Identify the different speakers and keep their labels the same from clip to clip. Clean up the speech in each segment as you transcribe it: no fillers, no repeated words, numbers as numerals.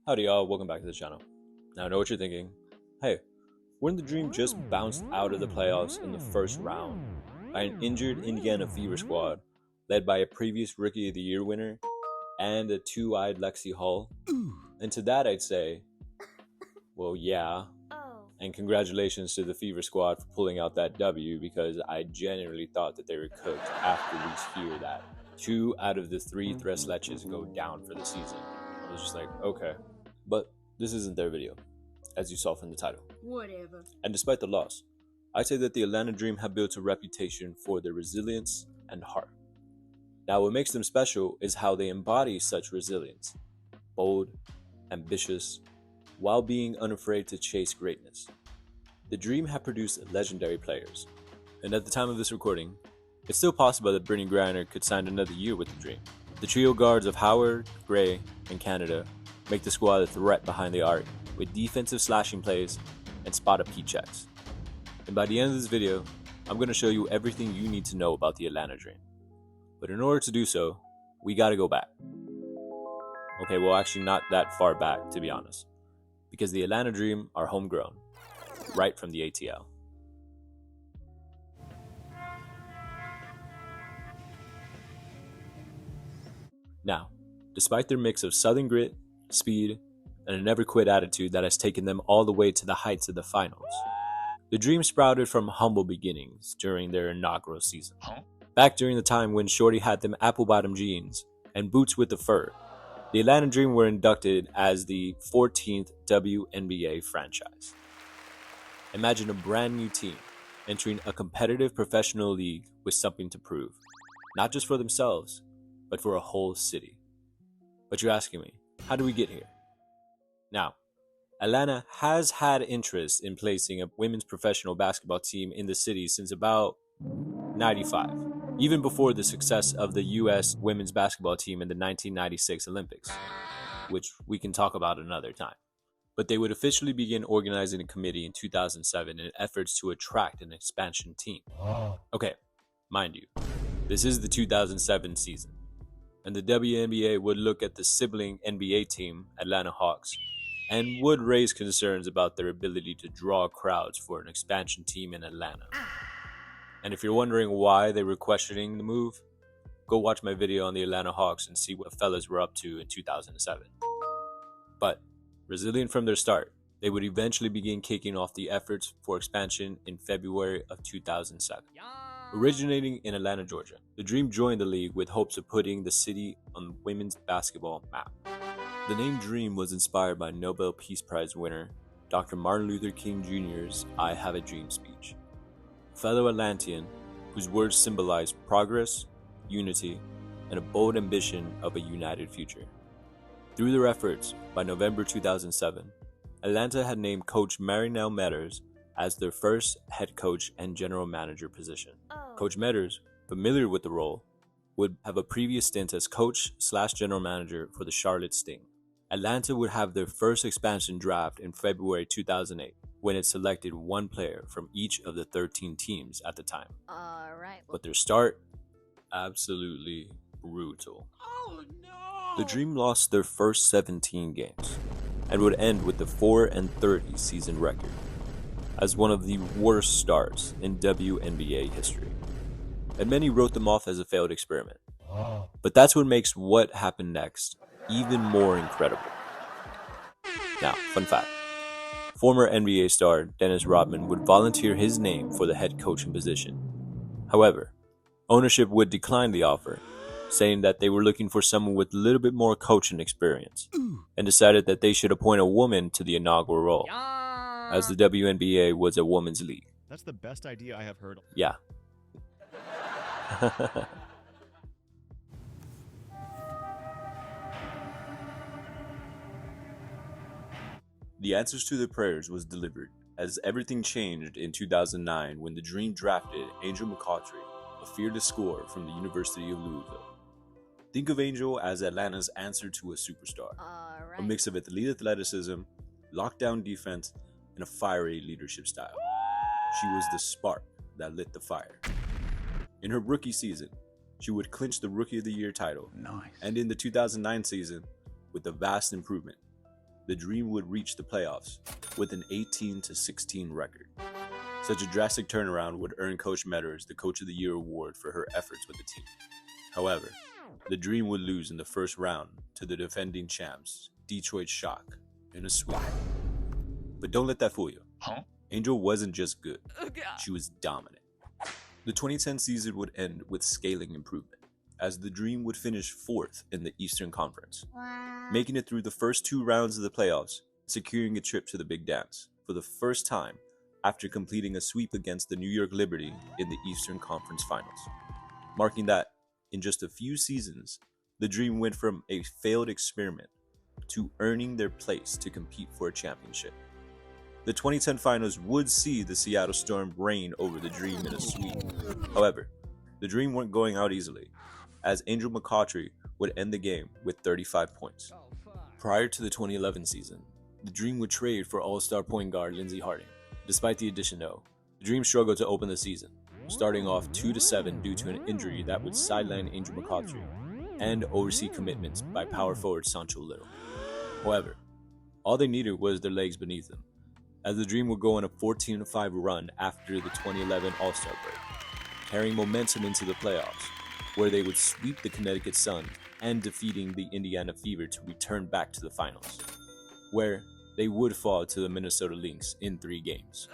Speaker 1: Howdy y'all, welcome back to the channel. Now I know what you're thinking. Hey, wouldn't the Dream just bounced out of the playoffs in the first round by an injured Indiana Fever squad led by a previous Rookie of the Year winner and a two-eyed Lexi Hull? And to that I'd say, well yeah, and congratulations to the Fever squad for pulling out that W, because I genuinely thought that they were cooked after we hear that 2 out of the 3 Tres Leches go down for the season. I was just like, okay. But this isn't their video, as you saw from the title.
Speaker 2: Whatever.
Speaker 1: And despite the loss, I'd say that the Atlanta Dream have built a reputation for their resilience and heart. Now what makes them special is how they embody such resilience. Bold, ambitious, while being unafraid to chase greatness. The Dream have produced legendary players, and at the time of this recording, it's still possible that Brittany Griner could sign another year with the Dream. The trio guards of Howard, Gray, and Canada make the squad a threat behind the arc, with defensive slashing plays and spot-up heat checks. And by the end of this video, I'm going to show you everything you need to know about the Atlanta Dream. But in order to do so, we gotta go back. Okay, well actually not that far back, to be honest, because the Atlanta Dream are homegrown, right from the ATL. Now, despite their mix of Southern grit, speed, and a never-quit attitude that has taken them all the way to the heights of the finals, the Dream sprouted from humble beginnings during their inaugural season. Back during the time when Shorty had them apple-bottom jeans and boots with the fur, the Atlanta Dream were inducted as the 14th WNBA franchise. Imagine a brand new team entering a competitive professional league with something to prove, not just for themselves, but for a whole city. But you're asking me, how do we get here? Now, Atlanta has had interest in placing a women's professional basketball team in the city since about 95, even before the success of the U.S. women's basketball team in the 1996 Olympics, which we can talk about another time. But they would officially begin organizing a committee in 2007 in efforts to attract an expansion team. Okay, mind you, this is the 2007 season, and the WNBA would look at the sibling NBA team, Atlanta Hawks, and would raise concerns about their ability to draw crowds for an expansion team in Atlanta. And if you're wondering why they were questioning the move, go watch my video on the Atlanta Hawks and see what the fellas were up to in 2007. But resilient from their start, they would eventually begin kicking off the efforts for expansion in February of 2007. Originating in Atlanta, Georgia, the Dream joined the league with hopes of putting the city on the women's basketball map. The name Dream was inspired by Nobel Peace Prize winner Dr. Martin Luther King Jr.'s I Have a Dream speech. A fellow Atlantean whose words symbolize progress, unity, and a bold ambition of a united future. Through their efforts, by November 2007, Atlanta had named coach Marinelle Metters as their first head coach and general manager position. Coach Metters, familiar with the role, would have a previous stint as coach/general manager for the Charlotte Sting. Atlanta would have their first expansion draft in February 2008, when it selected one player from each of the 13 teams at the time. But their start, absolutely brutal.
Speaker 2: Oh no!
Speaker 1: The Dream lost their first 17 games, and would end with the 4-30 season record, as one of the worst starts in WNBA history. And many wrote them off as a failed experiment. But that's what makes what happened next even more incredible. Now, fun fact. Former NBA star Dennis Rodman would volunteer his name for the head coaching position. However, ownership would decline the offer, saying that they were looking for someone with a little bit more coaching experience, and decided that they should appoint a woman to the inaugural role, as the WNBA was a women's league.
Speaker 3: That's the best idea I have heard.
Speaker 1: Yeah. The answers to their prayers was delivered, as everything changed in 2009 when the Dream drafted Angel McCoughtry, a fearless scorer from the University of Louisville. Think of Angel as Atlanta's answer to a superstar, a mix of elite athleticism, lockdown defense, and a fiery leadership style. She was the spark that lit the fire. In her rookie season, she would clinch the Rookie of the Year title, and in the 2009 season, with a vast improvement, the Dream would reach the playoffs with an 18-16 record. Such a drastic turnaround would earn Coach Metters the Coach of the Year award for her efforts with the team. However, the Dream would lose in the first round to the defending champs, Detroit Shock, in a sweep. But don't let that fool you. Angel wasn't just good, she was dominant. The 2010 season would end with scaling improvement, as the Dream would finish 4th in the Eastern Conference, making it through the first 2 rounds of the playoffs, securing a trip to the Big Dance for the first time after completing a sweep against the New York Liberty in the Eastern Conference Finals, marking that, in just a few seasons, the Dream went from a failed experiment to earning their place to compete for a championship. The 2010 Finals would see the Seattle Storm reign over the Dream in a sweep. However, the Dream weren't going out easily, as Angel McCoughtry would end the game with 35 points. Prior to the 2011 season, the Dream would trade for All-Star point guard Lindsey Harding. Despite the addition though, the Dream struggled to open the season, starting off 2-7 due to an injury that would sideline Angel McCoughtry and oversee commitments by power forward Sancho Little. However, all they needed was their legs beneath them, as the Dream would go on a 14-5 run after the 2011 All-Star break, carrying momentum into the playoffs, where they would sweep the Connecticut Sun and defeating the Indiana Fever to return back to the finals, where they would fall to the Minnesota Lynx in 3 games.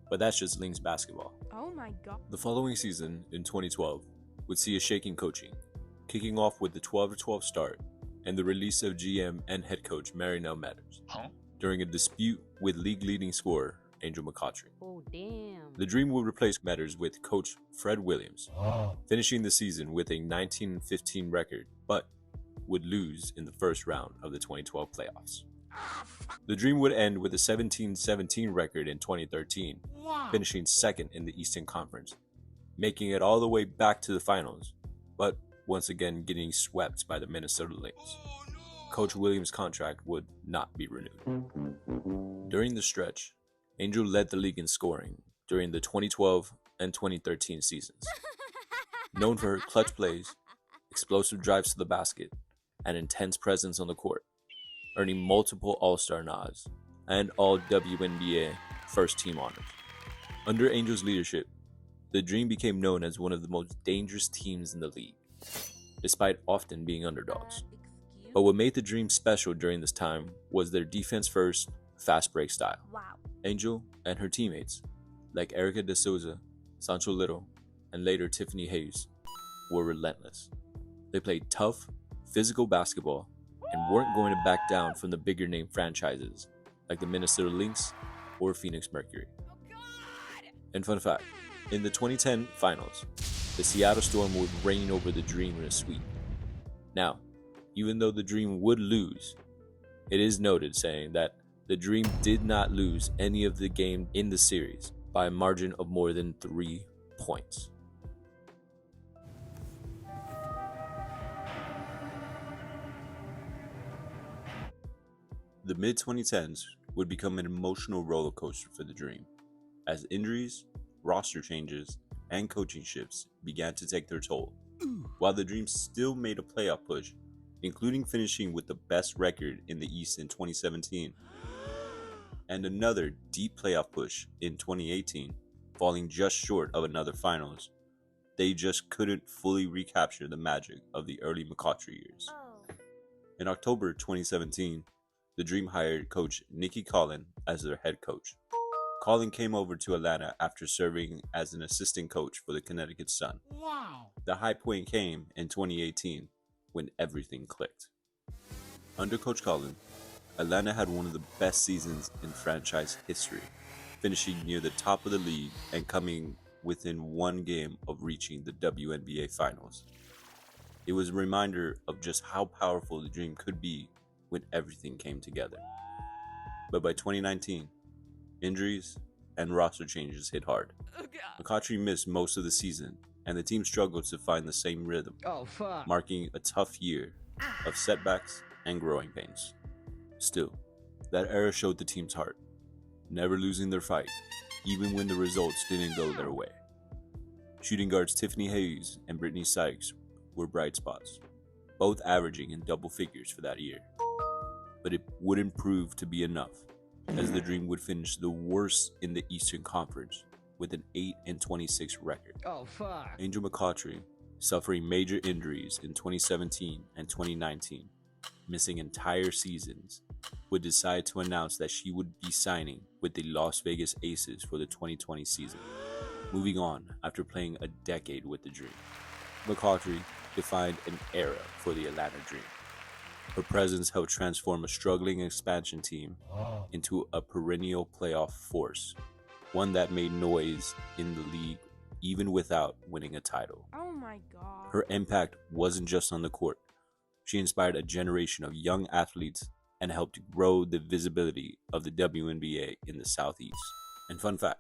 Speaker 1: But that's just Lynx basketball.
Speaker 2: Oh my god.
Speaker 1: The following season, in 2012, would see a shaking coaching, kicking off with the 12-12 start and the release of GM and head coach Marinell Metters during a dispute with league-leading scorer Angel McCoughtry.
Speaker 2: Oh damn.
Speaker 1: The Dream would replace Metters with coach Fred Williams, finishing the season with a 19-15 record, but would lose in the first round of the 2012 playoffs. The Dream would end with a 17-17 record in 2013, finishing 2nd in the Eastern Conference, making it all the way back to the finals, but once again getting swept by the Minnesota Lynx. Coach Williams' contract would not be renewed. During the stretch, Angel led the league in scoring during the 2012 and 2013 seasons. Known for her clutch plays, explosive drives to the basket, and intense presence on the court, earning multiple All-Star nods and all WNBA first-team honors. Under Angel's leadership, the Dream became known as one of the most dangerous teams in the league, despite often being underdogs. But what made the Dream special during this time was their defense-first, fast break style.
Speaker 2: Wow.
Speaker 1: Angel and her teammates, like Erica De Souza, Sancho Little, and later Tiffany Hayes, were relentless. They played tough, physical basketball and weren't going to back down from the bigger name franchises like the Minnesota Lynx or Phoenix Mercury. And fun fact, in the 2010 finals, the Seattle Storm would reign over the Dream in a sweep. Now, even though the Dream would lose, it is noted saying that the Dream did not lose any of the game in the series by a margin of more than 3 points. The mid-2010s would become an emotional roller coaster for the Dream, as injuries, roster changes, and coaching shifts began to take their toll. While the Dream still made a playoff push, including finishing with the best record in the East in 2017, and another deep playoff push in 2018, falling just short of another finals, they just couldn't fully recapture the magic of the early McCoughtry years. In October 2017, the Dream hired coach Nikki Collin as their head coach. Collin came over to Atlanta after serving as an assistant coach for the Connecticut Sun.
Speaker 3: Wow.
Speaker 1: The high point came in 2018 when everything clicked. Under Coach Collin, Atlanta had one of the best seasons in franchise history, finishing near the top of the league and coming within 1 game of reaching the WNBA Finals. It was a reminder of just how powerful the Dream could be when everything came together. But by 2019, injuries and roster changes hit hard. McCoughtry missed most of the season, and the team struggled to find the same rhythm, marking a tough year of setbacks and growing pains. Still, that era showed the team's heart, never losing their fight, even when the results didn't go their way. Shooting guards Tiffany Hayes and Brittany Sykes were bright spots, both averaging in double figures for that year. but it wouldn't prove to be enough, as the Dream would finish the worst in the Eastern Conference with an 8-26 record.
Speaker 2: Oh, fuck.
Speaker 1: Angel McCoughtry, suffering major injuries in 2017 and 2019, missing entire seasons, would decide to announce that she would be signing with the Las Vegas Aces for the 2020 season, moving on after playing a decade with the Dream. McCoughtry defined an era for the Atlanta Dream. Her presence helped transform a struggling expansion team into a perennial playoff force, one that made noise in the league even without winning a title.
Speaker 4: Oh my god.
Speaker 1: Her impact wasn't just on the court. She inspired a generation of young athletes and helped grow the visibility of the WNBA in the Southeast. And fun fact,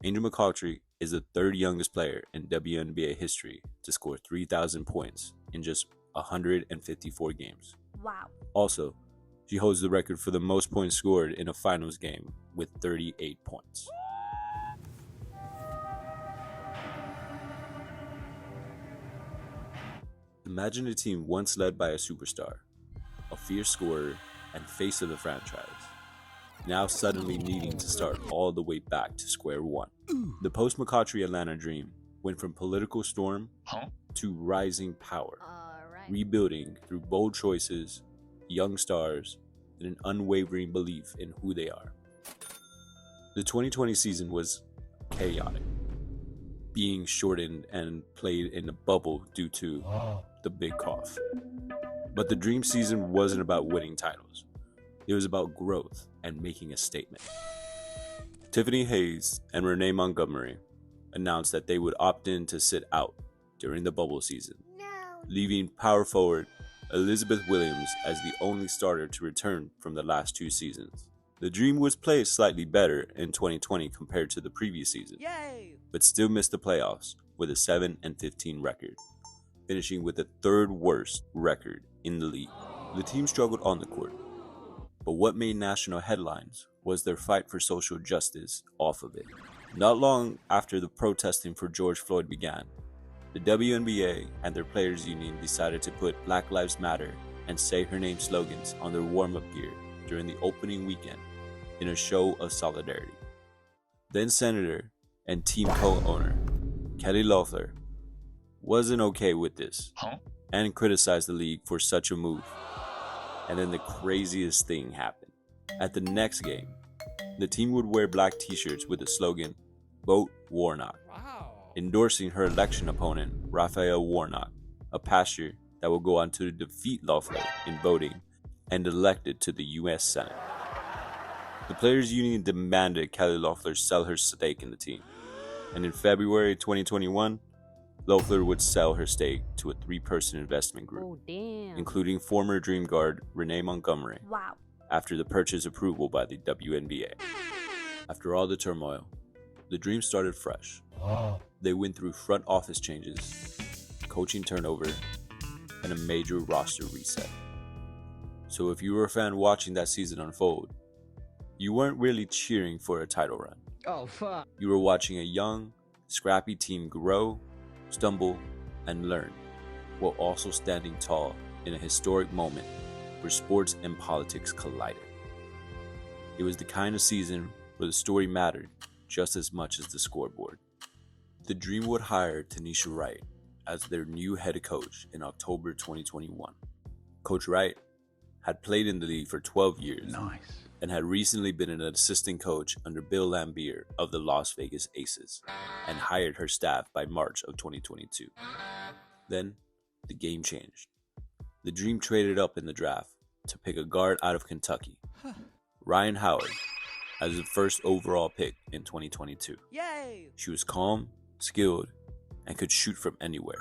Speaker 1: Angel McCoughtry is the third youngest player in WNBA history to score 3,000 points in just 154 games.
Speaker 4: Wow.
Speaker 1: Also, she holds the record for the most points scored in a finals game with 38 points. Imagine a team once led by a superstar, a fierce scorer, and face of the franchise, now suddenly needing to start all the way back to square one. The post-McCoughtry Atlanta Dream went from political storm to rising power, rebuilding through bold choices, young stars, and an unwavering belief in who they are. The 2020 season was chaotic, being shortened and played in a bubble due to the big cough. But the Dream season wasn't about winning titles. It was about growth and making a statement. Tiffany Hayes and Renee Montgomery announced that they would opt in to sit out during the bubble season, leaving power forward Elizabeth Williams as the only starter to return from the last two seasons. The Dream was played slightly better in 2020 compared to the previous season, but still missed the playoffs with a 7-15 record, finishing with the third worst record in the league. The team struggled on the court, but what made national headlines was their fight for social justice off of it. Not long after the protesting for George Floyd began, the WNBA and their players' union decided to put Black Lives Matter and Say Her Name slogans on their warm-up gear during the opening weekend in a show of solidarity. Then Senator and team co-owner Kelly Loeffler wasn't okay with this and criticized the league for such a move. And then the craziest thing happened. At the next game, the team would wear black t-shirts with the slogan, "Vote Warnock," endorsing her election opponent, Raphael Warnock, a pastor that would go on to defeat Loeffler in voting and elected to the U.S. Senate. The Players Union demanded Kelly Loeffler sell her stake in the team, and in February 2021, Loeffler would sell her stake to a 3-person investment group, including former Dream guard Renee Montgomery, after the purchase approval by the WNBA. After all the turmoil, the Dream started fresh. They went through front office changes, coaching turnover, and a major roster reset. So if you were a fan watching that season unfold, you weren't really cheering for a title run.
Speaker 2: Oh, fuck.
Speaker 1: You were watching a young, scrappy team grow, stumble, and learn, while also standing tall in a historic moment where sports and politics collided. It was the kind of season where the story mattered just as much as the scoreboard. The Dream would hire Tanisha Wright as their new head coach in October 2021. Coach Wright had played in the league for 12 years and had recently been an assistant coach under Bill Laimbeer of the Las Vegas Aces and hired her staff by March of 2022. Then, the game changed. The Dream traded up in the draft to pick a guard out of Kentucky, Ryan Howard, as the first overall pick in 2022. She was calm, skilled, and could shoot from anywhere.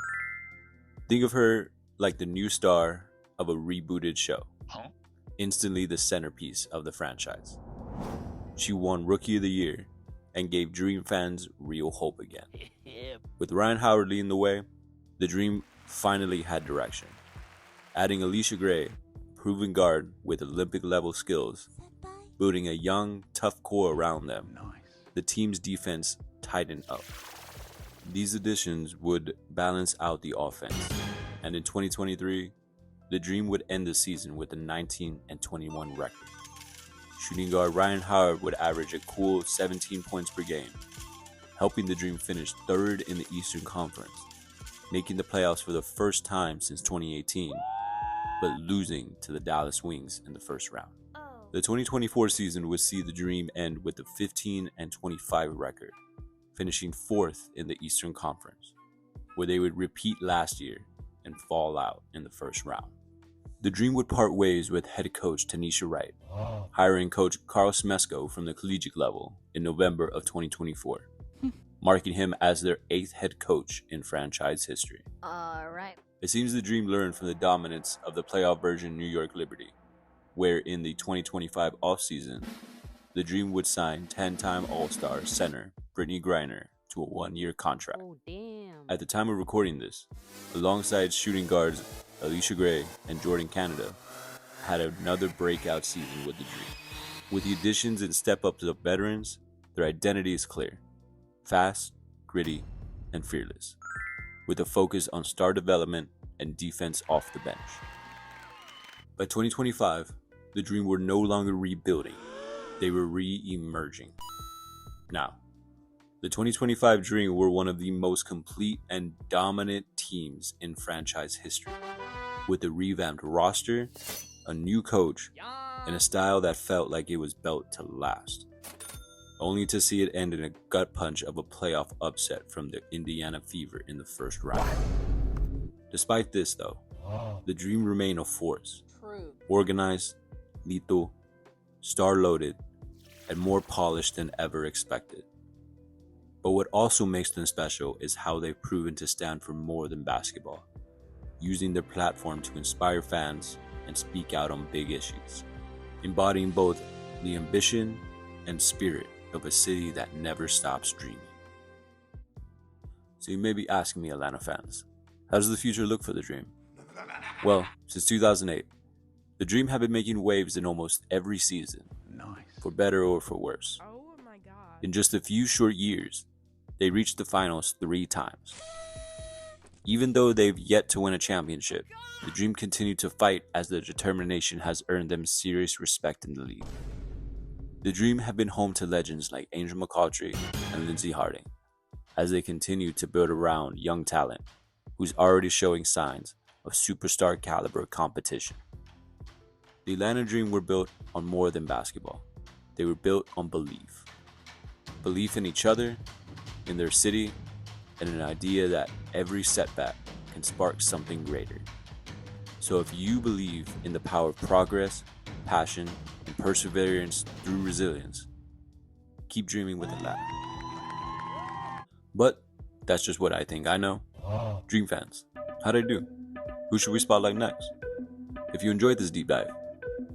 Speaker 1: Think of her like the new star of a rebooted show. Instantly the centerpiece of the franchise. She won Rookie of the Year and gave Dream fans real hope again. With Ryan Howard leading the way, the Dream finally had direction. Adding Alicia Gray, a proven guard with Olympic-level skills, building a young, tough core around them, the team's defense tightened up. These additions would balance out the offense, and in 2023, the Dream would end the season with a 19-21 record. Shooting guard Ryan Howard would average a cool 17 points per game, helping the Dream finish third in the Eastern Conference, making the playoffs for the first time since 2018, but losing to the Dallas Wings in the first round. The 2024 season would see the Dream end with a 15-25 record, finishing fourth in the Eastern Conference, where they would repeat last year and fall out in the first round. The Dream would part ways with head coach Tanisha Wright, hiring coach Carl Smesko from the collegiate level in November of 2024, marking him as their 8th head coach in franchise history.
Speaker 2: All right.
Speaker 1: It seems the Dream learned from the dominance of the playoff version New York Liberty, where in the 2025 offseason, the Dream would sign 10-time All-Star center Brittany Griner to a 1-year contract.
Speaker 2: Oh, damn.
Speaker 1: At the time of recording this, alongside shooting guards Alicia Gray and Jordan Canada, had another breakout season with the Dream. With the additions and step-ups of veterans, their identity is clear: fast, gritty, and fearless, with a focus on star development and defense off the bench. By 2025, the Dream were no longer rebuilding, they were re-emerging. Now, the 2025 Dream were one of the most complete and dominant teams in franchise history, with a revamped roster, a new coach, and a style that felt like it was built to last, only to see it end in a gut punch of a playoff upset from the Indiana Fever in the first round. Despite this, though, the Dream remain a force, organized, lethal, star-loaded, and more polished than ever expected. But what also makes them special is how they've proven to stand for more than basketball, using their platform to inspire fans and speak out on big issues, embodying both the ambition and spirit of a city that never stops dreaming. So you may be asking me, Atlanta fans, how does the future look for the Dream? Well, since 2008, the Dream have been making waves in almost every season, for better or for worse.
Speaker 2: Oh my God.
Speaker 1: In just a few short years, they reached the finals 3 times. Even though they've yet to win a championship, the Dream continue to fight as their determination has earned them serious respect in the league. The Dream have been home to legends like Angel McCoughtry and Lindsey Harding, as they continue to build around young talent who's already showing signs of superstar caliber competition. The Atlanta Dream were built on more than basketball. They were built on belief. Belief in each other, in their city, and an idea that every setback can spark something greater. So if you believe in the power of progress, passion, and perseverance through resilience, keep dreaming with Atlanta. But that's just what I think I know. Dream fans, how'd I do? Who should we spotlight next? If you enjoyed this deep dive,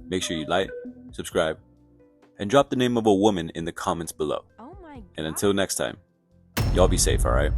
Speaker 1: make sure you like, subscribe, and drop the name of a woman in the comments below.
Speaker 2: Oh my God.
Speaker 1: And until next time, y'all be safe, alright?